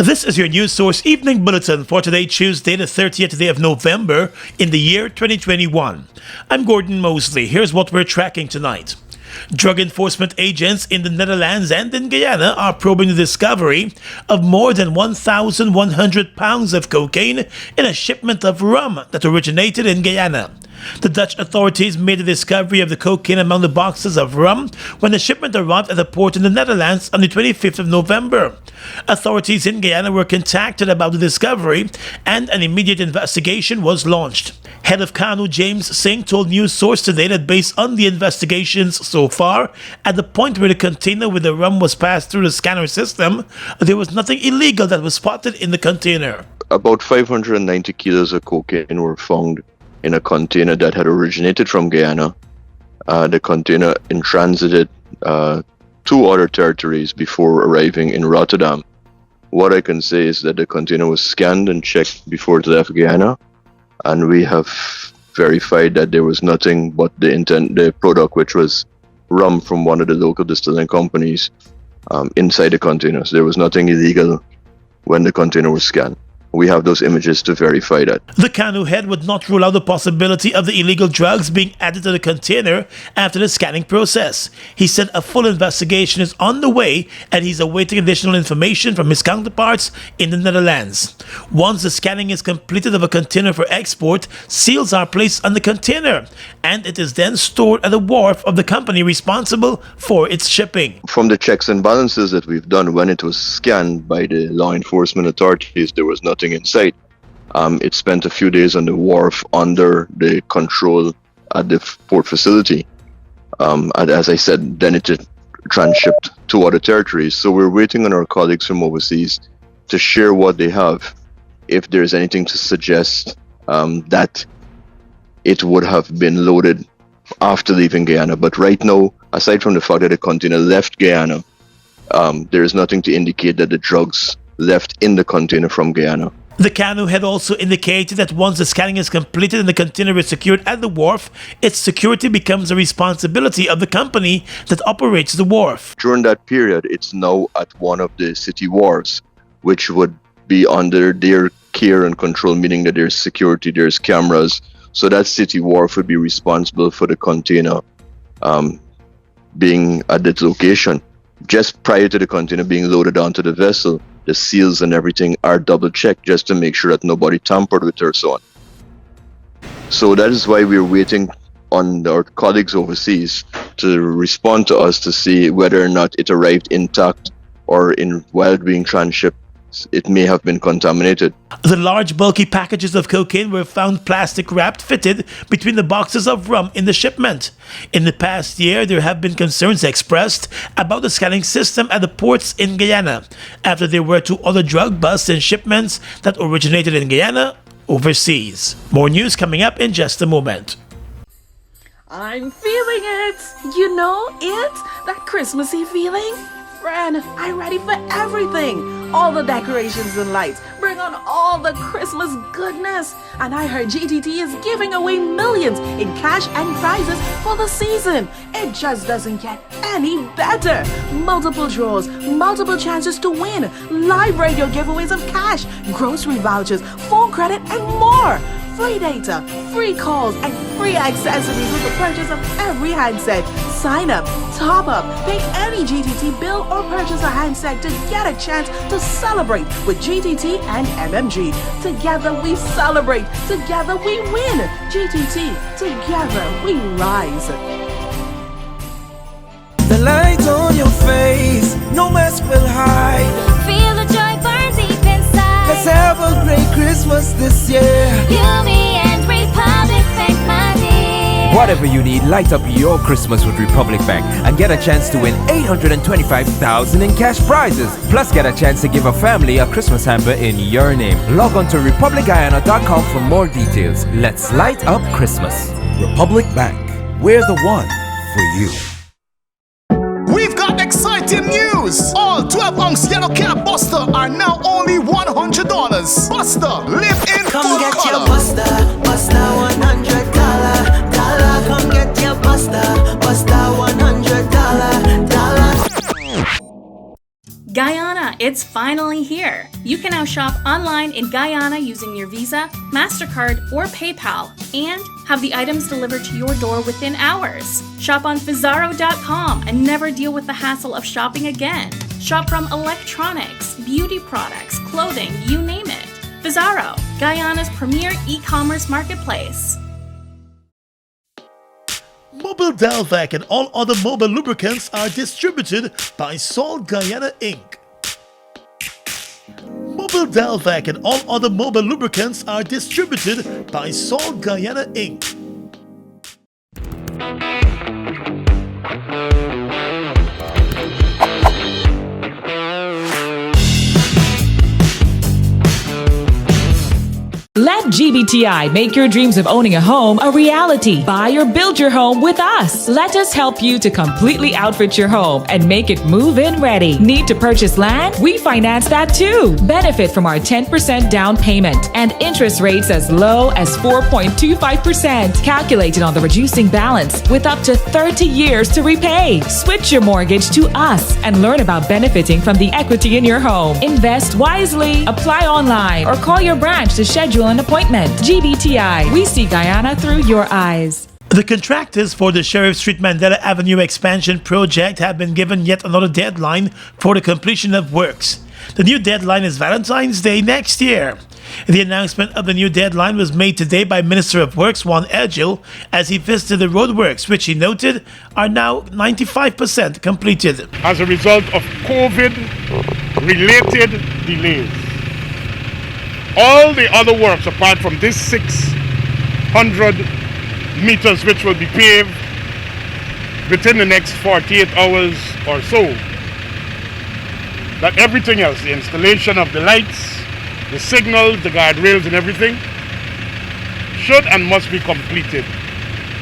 This is your news source evening bulletin for today, Tuesday, the 30th day of November in the year 2021. I'm Gordon Mosley. Here's what we're tracking tonight. Drug enforcement agents in the Netherlands and in Guyana are probing the discovery of more than 1,100 pounds of cocaine in a shipment of rum that originated in Guyana. The Dutch authorities made the discovery of the cocaine among the boxes of rum when the shipment arrived at a port in the Netherlands on the 25th of November. Authorities in Guyana were contacted about the discovery and an immediate investigation was launched. Head of Kanu James Singh told News Source today that based on the investigations so far, at the point where the container with the rum was passed through the scanner system, there was nothing illegal that was spotted in the container. About 590 kilos of cocaine were found in a container that had originated from Guyana. The container in transited two other territories before arriving in Rotterdam. What I can say is that the container was scanned and checked before it left Guyana, and we have verified that there was nothing but the product, which was rum from one of the local distilling companies, inside the containers. There was nothing illegal when the container was scanned. We have those images to verify that. The Kanu head would not rule out the possibility of the illegal drugs being added to the container after the scanning process. He said a full investigation is on the way and he's awaiting additional information from his counterparts in the Netherlands. Once the scanning is completed of a container for export, seals are placed on the container and it is then stored at the wharf of the company responsible for its shipping. From the checks and balances that we've done, when it was scanned by the law enforcement authorities, there was nothing inside. It spent a few days on the wharf under the control at the port facility. And as I said, then it transshipped to other territories. So we're waiting on our colleagues from overseas to share what they have, if there's anything to suggest that it would have been loaded after leaving Guyana. But right now, aside from the fact that the container left Guyana, there is nothing to indicate that the drugs left in the container from Guyana. The Kanu had also indicated that once the scanning is completed and the container is secured at the wharf, its security becomes the responsibility of the company that operates the wharf. During that period, it's now at one of the city wharves, which would be under their care and control, meaning that there's security, there's cameras. So that city wharf would be responsible for the container being at that location. Just prior to the container being loaded onto the vessel, the seals and everything are double checked just to make sure that nobody tampered with it or so on. So that is why we're waiting on our colleagues overseas to respond to us to see whether or not it arrived intact or while being transshipped, it may have been contaminated. The large bulky packages of cocaine were found plastic wrapped fitted between the boxes of rum in the shipment. In the past year, there have been concerns expressed about the scanning system at the ports in Guyana after there were two other drug busts in shipments that originated in Guyana overseas. More news coming up in just a moment. I'm feeling it! You know it? That Christmassy feeling? Friend, I'm ready for everything. All the decorations and lights. Bring on all the Christmas goodness. And I heard GTT is giving away millions in cash and prizes for the season. It just doesn't get any better. Multiple draws, multiple chances to win, live radio giveaways of cash, grocery vouchers, phone credit, and more. Free data, free calls, and free accessories with the purchase of every handset. Sign up, top up, pay any GTT bill or purchase a handset to get a chance to celebrate with GTT and MMG. Together we celebrate, together we win. GTT, together we rise. The light on your face, no mask will hide. Feel the joy burn deep inside. Let's have a great Christmas this year. You, me, and Republic Bank, my dear. Whatever you need, light up your Christmas with Republic Bank and get a chance to win $825,000 in cash prizes. Plus, get a chance to give a family a Christmas hamper in your name. Log on to republicguyana.com for more details. Let's light up Christmas. Republic Bank, we're the one for you. We've got exciting news! All 12-ounce yellow cab Buster are now only $100. Buster, live in Come full get color. your Buster, Buster $100. Come get your Buster, Buster $100. Guyana is It's finally here. You can now shop online in Guyana using your Visa, MasterCard, or PayPal, and have the items delivered to your door within hours. Shop on Fizarro.com and never deal with the hassle of shopping again. Shop from electronics, beauty products, clothing, you name it. Fizarro, Guyana's premier e-commerce marketplace. Mobile Dalvac and all other mobile lubricants are distributed by Salt Guyana Inc. Mobile Dalvac and all other mobile lubricants are distributed by Salt Guyana Inc. Let GBTI make your dreams of owning a home a reality. Buy or build your home with us. Let us help you to completely outfit your home and make it move-in ready. Need to purchase land? We finance that too. Benefit from our 10% down payment and interest rates as low as 4.25%. Calculated on the reducing balance with up to 30 years to repay. Switch your mortgage to us and learn about benefiting from the equity in your home. Invest wisely. Apply online or call your branch to schedule an appointment. GBTI, we see Guyana through your eyes. The contractors for the Sheriff Street Mandela Avenue expansion project have been given yet another deadline for the completion of works. The new deadline is Valentine's Day next year. The announcement of the new deadline was made today by Minister of Works Juan Edgel as he visited the roadworks, which he noted are now 95% completed. As a result of COVID-related delays, all the other works apart from this 600 meters which will be paved within the next 48 hours or so, that everything else, the installation of the lights, the signals, the guardrails and everything should and must be completed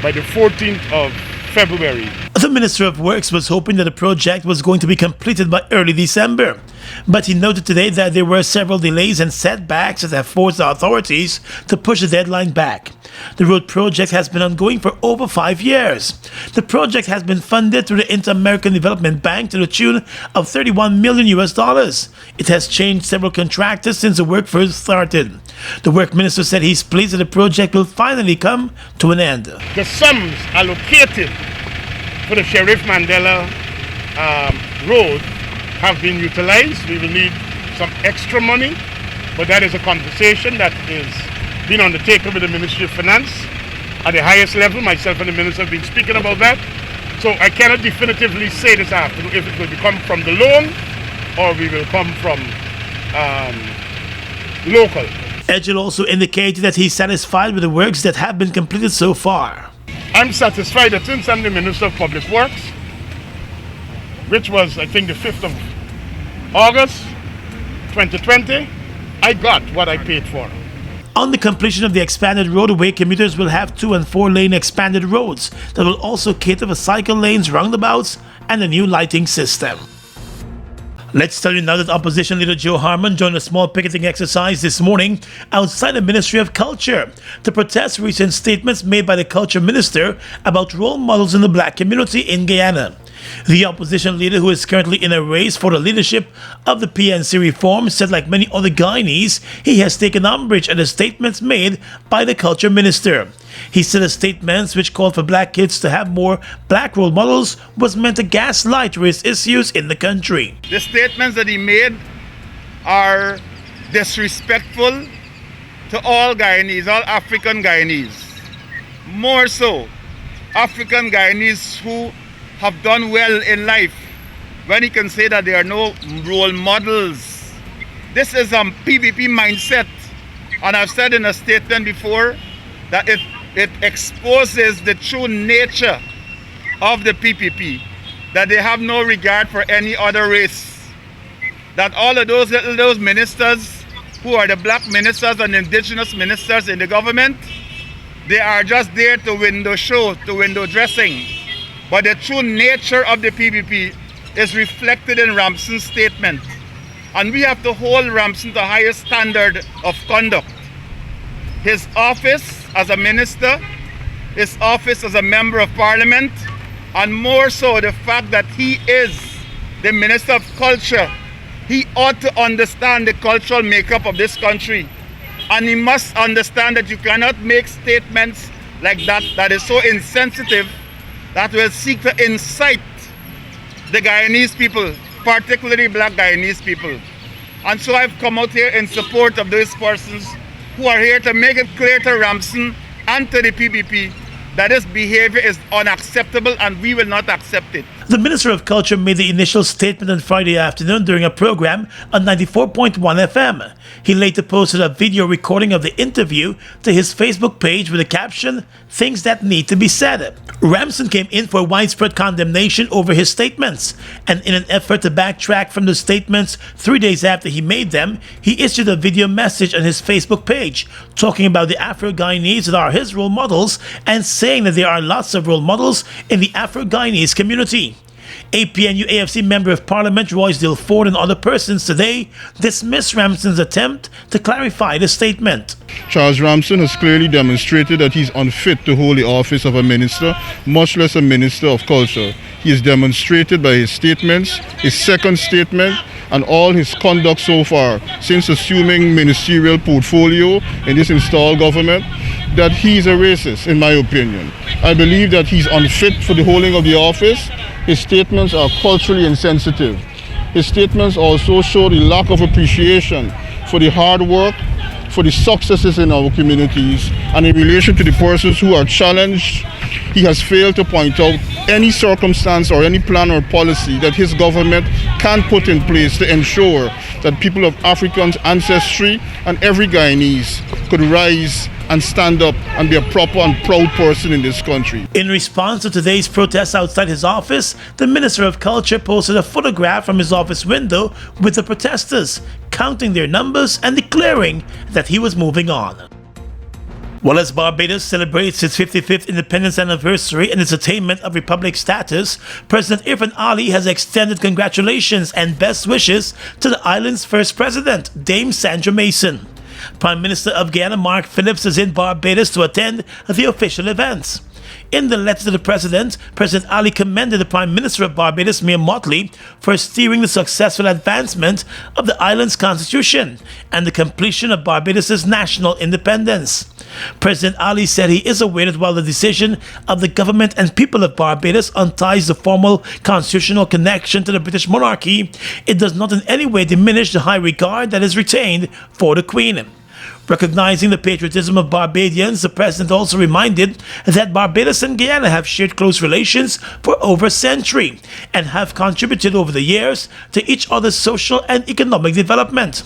by the 14th of February. The Minister of Works was hoping that the project was going to be completed by early December, but he noted today that there were several delays and setbacks that have forced the authorities to push the deadline back. The road project has been ongoing for over 5 years. The project has been funded through the Inter-American Development Bank to the tune of $31 million. It has changed several contractors since the work first started. The work minister said he's pleased that the project will finally come to an end. The sums allocated for the Sheriff Mandela Road have been utilized. We will need some extra money, but that is a conversation that is being undertaken with the Ministry of Finance at the highest level. Myself and the Minister have been speaking about that. So I cannot definitively say this afternoon if it will come from the loan or we will come from local. Edgel also indicated that he's satisfied with the works that have been completed so far. I'm satisfied that since I'm the Minister of Public Works, which was I think the 5th of August 2020, I got what I paid for. On the completion of the expanded roadway, commuters will have 2- and 4-lane expanded roads that will also cater for cycle lanes, roundabouts, and a new lighting system. Let's tell you now that Opposition Leader Joe Harmon joined a small picketing exercise this morning outside the Ministry of Culture to protest recent statements made by the Culture Minister about role models in the black community in Guyana. The opposition leader, who is currently in a race for the leadership of the PNC reform, said like many other Guyanese, he has taken umbrage at the statements made by the Culture Minister. He said the statements which called for black kids to have more black role models was meant to gaslight race issues in the country. The statements that he made are disrespectful to all Guyanese, all African Guyanese. More so, African Guyanese who have done well in life, when he can say that there are no role models. This is a PPP mindset, and I've said in a statement before that it exposes the true nature of the PPP, that they have no regard for any other race, that all of those ministers who are the black ministers and indigenous ministers in the government, they are just there to window show, to window dressing. But the true nature of the PPP is reflected in Ramson's statement. And we have to hold Ramson to the highest standard of conduct. His office as a minister, his office as a member of parliament, and more so the fact that he is the Minister of Culture he ought to understand the cultural makeup of this country. And he must understand that you cannot make statements like that is so insensitive, that will seek to incite the Guyanese people, particularly black Guyanese people. And so I've come out here in support of those persons who are here to make it clear to Ramson and to the PBP that this behavior is unacceptable and we will not accept it. The Minister of Culture made the initial statement on Friday afternoon during a program on 94.1 FM. He later posted a video recording of the interview to his Facebook page with the caption, "Things that need to be said." Ramson came in for widespread condemnation over his statements, and in an effort to backtrack from the statements 3 days after he made them, he issued a video message on his Facebook page talking about the Afro-Guyanese that are his role models and saying that there are lots of role models in the Afro-Guyanese community. APNU AFC Member of Parliament Roysdale Ford and other persons today dismissed Ramson's attempt to clarify the statement. Charles Ramson has clearly demonstrated that he's unfit to hold the office of a minister, much less a minister of culture. He has demonstrated by his statements, his second statement, and all his conduct so far since assuming ministerial portfolio in this installed government that he's a racist, in my opinion. I believe that he's unfit for the holding of the office. His statements are culturally insensitive. His statements also show the lack of appreciation for the hard work, for the successes in our communities, and in relation to the persons who are challenged. He has failed to point out any circumstance or any plan or policy that his government can put in place to ensure that people of African ancestry and every Guyanese could rise and stand up and be a proper and proud person in this country. In response to today's protests outside his office, the Minister of Culture posted a photograph from his office window with the protesters, counting their numbers and declaring that he was moving on. Well, as Barbados celebrates its 55th independence anniversary and its attainment of republic status, President Irfan Ali has extended congratulations and best wishes to the island's first president, Dame Sandra Mason. Prime Minister of Guyana Mark Phillips is in Barbados to attend the official events. In the letter to the President, President Ali commended the Prime Minister of Barbados, Mia Mottley, for steering the successful advancement of the island's constitution and the completion of Barbados' national independence. President Ali said he is aware that while the decision of the government and people of Barbados unties the formal constitutional connection to the British monarchy, it does not in any way diminish the high regard that is retained for the Queen. Recognizing the patriotism of Barbadians, the President also reminded that Barbados and Guyana have shared close relations for over a century and have contributed over the years to each other's social and economic development.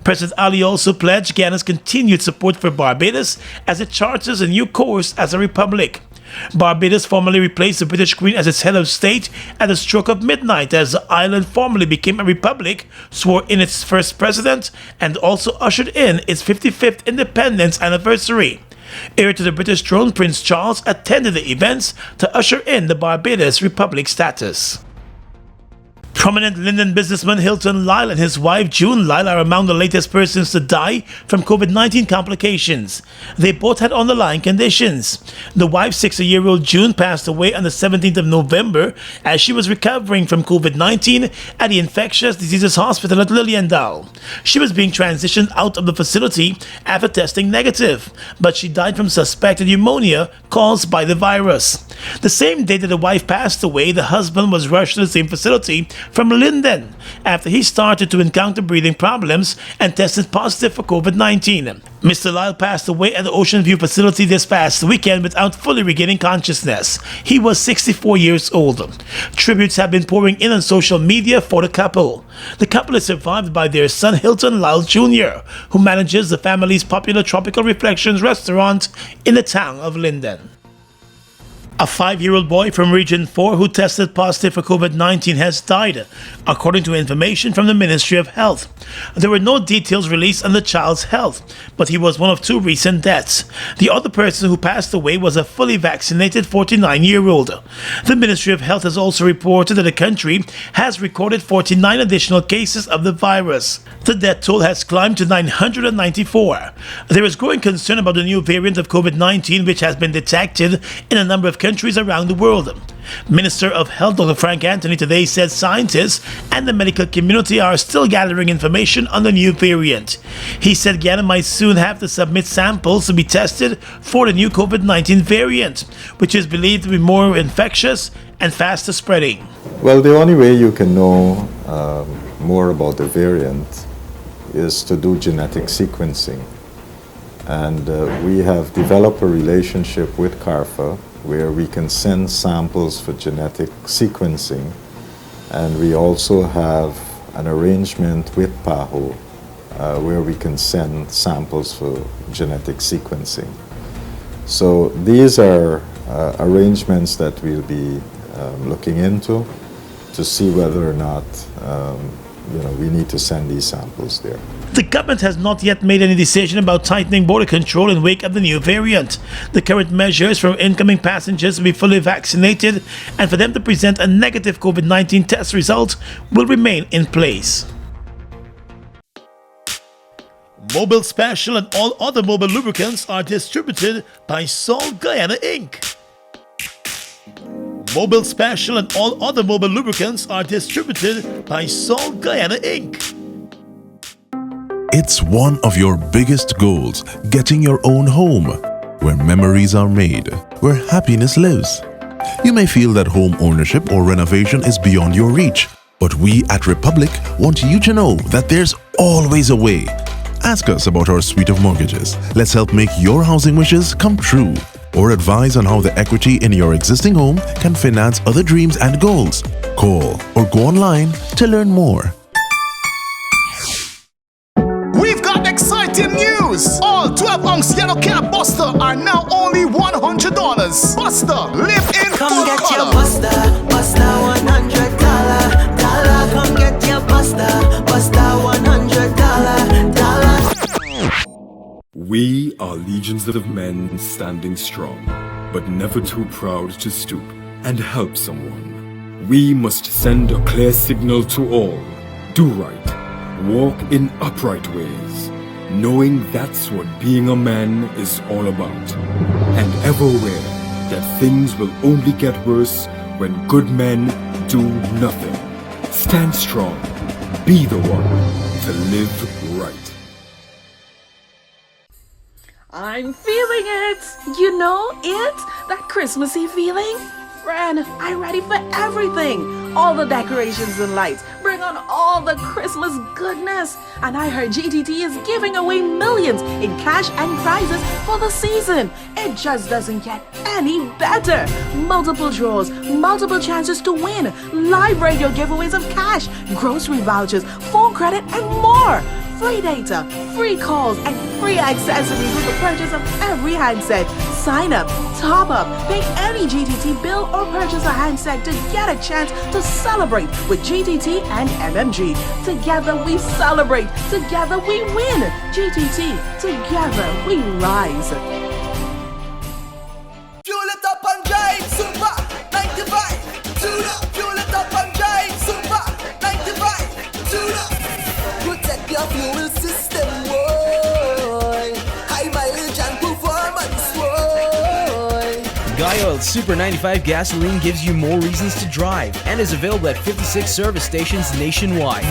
President Ali also pledged Guyana's continued support for Barbados as it charters a new course as a republic. Barbados formally replaced the British Queen as its head of state at the stroke of midnight as the island formally became a republic, swore in its first president, and also ushered in its 55th independence anniversary. Heir to the British throne, Prince Charles attended the events to usher in the Barbados republic status. Prominent Linden businessman Hilton Lyle and his wife June Lyle are among the latest persons to die from COVID-19 complications. They both had underlying conditions. The wife, 60-year-old June, passed away on the 17th of November as she was recovering from COVID-19 at the Infectious Diseases Hospital at Liliendal. She was being transitioned out of the facility after testing negative, but she died from suspected pneumonia caused by the virus. The same day that the wife passed away, the husband was rushed to the same facility from Linden after he started to encounter breathing problems and tested positive for COVID-19. Mr. Lyle passed away at the Ocean View facility this past weekend without fully regaining consciousness. He was 64 years old. Tributes have been pouring in on social media for the couple. The couple is survived by their son Hilton Lyle Jr., who manages the family's popular Tropical Reflections restaurant in the town of Linden. A 5-year-old boy from Region 4 who tested positive for COVID-19 has died, according to information from the Ministry of Health. There were no details released on the child's health, but he was one of 2 recent deaths. The other person who passed away was a fully vaccinated 49-year-old. The Ministry of Health has also reported that the country has recorded 49 additional cases of the virus. The death toll has climbed to 994. There is growing concern about the new variant of COVID-19 which has been detected in a number of countries countries around the world. Minister of Health Dr. Frank Anthony today said scientists and the medical community are still gathering information on the new variant. He said Guyana might soon have to submit samples to be tested for the new COVID-19 variant, which is believed to be more infectious and faster spreading. Well, the only way you can know more about the variant is to do genetic sequencing. And we have developed a relationship with CARFA where we can send samples for genetic sequencing. And we also have an arrangement with PAHO where we can send samples for genetic sequencing. So these are arrangements that we'll be looking into to see whether or not we need to send these samples there. The government has not yet made any decision about tightening border control in wake of the new variant. The current measures for incoming passengers to be fully vaccinated and for them to present a negative COVID-19 test result will remain in place. Mobil Special and all other Mobil lubricants are distributed by Salt Guyana Inc. Mobil Special and all other Mobil lubricants are distributed by Salt Guyana Inc. It's one of your biggest goals, getting your own home, where memories are made, where happiness lives. You may feel that home ownership or renovation is beyond your reach, but we at Republic want you to know that there's always a way. Ask us about our suite of mortgages. Let's help make your housing wishes come true. Or advise on how the equity in your existing home can finance other dreams and goals. Call or go online to learn more. We've got exciting news! All 12-ounce yellow cab Buster are now only $100. Buster, live in Come full get color. your Buster, Buster $100. Come get your Buster, Buster $100. We are legions of men standing strong, but never too proud to stoop and help someone. We must send a clear signal to all. Do right, walk in upright ways, knowing that's what being a man is all about. And ever aware that things will only get worse when good men do nothing. Stand strong, be the one to live right. I'm feeling it! You know it? That Christmassy feeling? Friend, I'm ready for everything. All the decorations and lights. Bring on all the Christmas goodness. And I heard GTT is giving away millions in cash and prizes for the season. It just doesn't get any better. Multiple draws, multiple chances to win, live radio giveaways of cash, grocery vouchers, phone credit, and more. Free data, free calls, and free accessories with the purchase of every handset. Sign up, top up, pay any GTT bill or purchase a handset to get a chance to celebrate with GTT and MMG. Together we celebrate, together we win. GTT, together we rise. Fuel it up and drive, super 95 to the fuel it up and drive, super 95 to the protect your fuel system, boy. High mileage and performance, boy. Guy Oil Super 95 gasoline gives you more reasons to drive and is available at 56 service stations nationwide.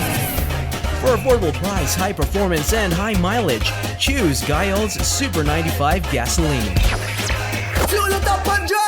For affordable price, high performance, and high mileage, choose Guy Oil's Super 95 gasoline. Fuel it up and drive.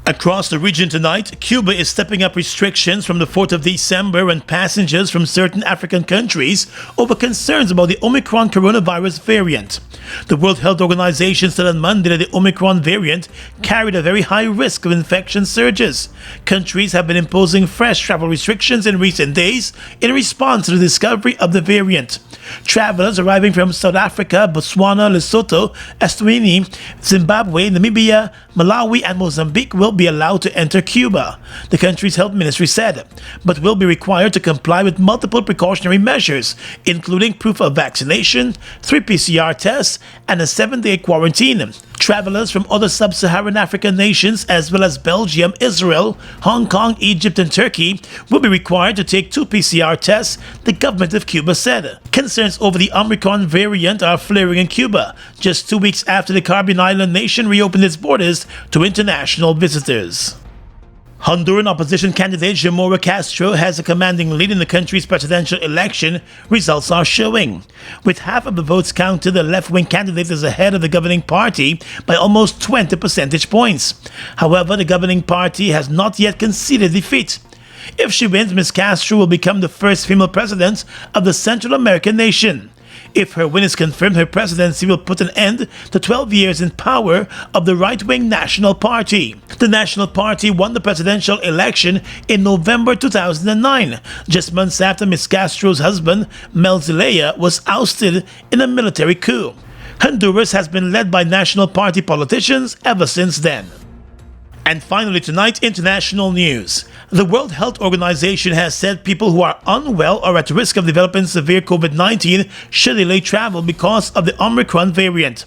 Across the region tonight, Cuba is stepping up restrictions from the 4th of December when passengers from certain African countries over concerns about the Omicron coronavirus variant. The World Health Organization said on Monday that the Omicron variant carried a very high risk of infection surges. Countries have been imposing fresh travel restrictions in recent days in response to the discovery of the variant. Travelers arriving from South Africa, Botswana, Lesotho, Eswatini, Zimbabwe, Namibia, Malawi, and Mozambique will be allowed to enter Cuba, the country's health ministry said, but will be required to comply with multiple precautionary measures, including proof of vaccination, 3 PCR tests, and a 7-day quarantine. Travelers from other sub-Saharan African nations as well as Belgium, Israel, Hong Kong, Egypt and Turkey will be required to take 2 PCR tests, the government of Cuba said. Concerns over the Omicron variant are flaring in Cuba, just 2 weeks after the Caribbean island nation reopened its borders to international visitors. Honduran opposition candidate Xiomara Castro has a commanding lead in the country's presidential election, results are showing. With half of the votes counted, the left-wing candidate is ahead of the governing party by almost 20 percentage points. However, the governing party has not yet conceded defeat. If she wins, Ms. Castro will become the first female president of the Central American nation. If her win is confirmed, her presidency will put an end to 12 years in power of the right-wing National Party. The National Party won the presidential election in November 2009, just months after Ms. Castro's husband, Mel Zelaya, was ousted in a military coup. Honduras has been led by National Party politicians ever since then. And finally tonight, international news. The World Health Organization has said people who are unwell or at risk of developing severe COVID-19 should delay travel because of the Omicron variant.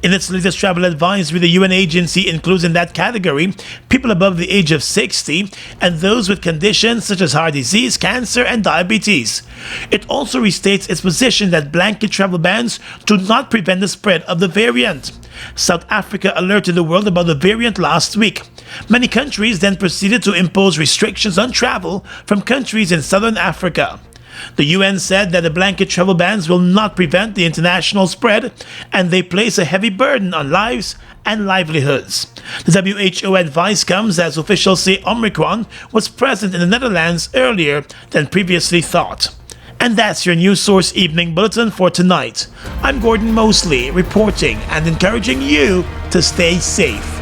In its latest travel advisory, the UN agency includes in that category people above the age of 60 and those with conditions such as heart disease, cancer, and diabetes. It also restates its position that blanket travel bans do not prevent the spread of the variant. South Africa alerted the world about the variant last week. Many countries then proceeded to impose restrictions on travel from countries in southern Africa. The UN said that the blanket travel bans will not prevent the international spread, and they place a heavy burden on lives and livelihoods. The WHO advice comes as officials say Omicron was present in the Netherlands earlier than previously thought. And that's your News Source Evening Bulletin for tonight. I'm Gordon Mosley, reporting and encouraging you to stay safe.